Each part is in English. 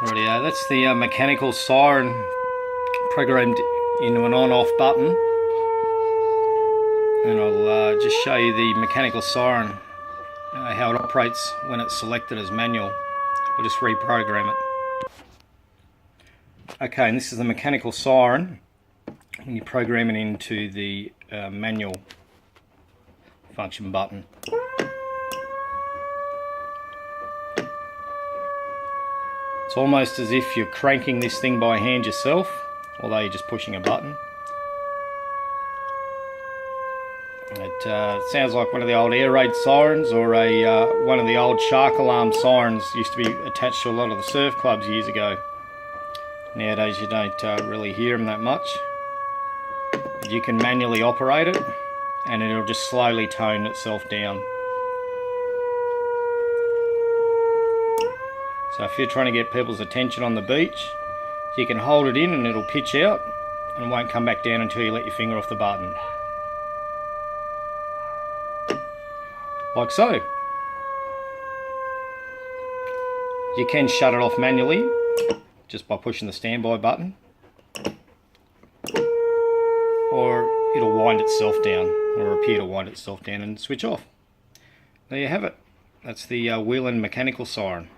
Rightio, that's the mechanical siren programmed into an on-off button, and I'll just show you the mechanical siren, how it operates when it's selected as manual. I'll just reprogram it. Okay, and this is the mechanical siren when you program it into the manual function button. It's almost as if you're cranking this thing by hand yourself, although you're just pushing a button. It sounds like one of the old air raid sirens, or one of the old Shark+alarm sirens used to be attached to a lot of the surf clubs years ago. Nowadays you don't really hear them that much. But you can manually operate it and it'll just slowly tone itself down. So if you're trying to get people's attention on the beach, you can hold it in and it'll pitch out and won't come back down until you let your finger off the button. Like so. You can shut it off manually just by pushing the standby button, or it'll wind itself down, or appear to wind itself down and switch off. There you have it. That's the Whelen mechanical siren.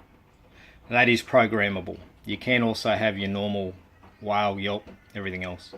That is programmable. You can also have your normal wail, yelp, everything else.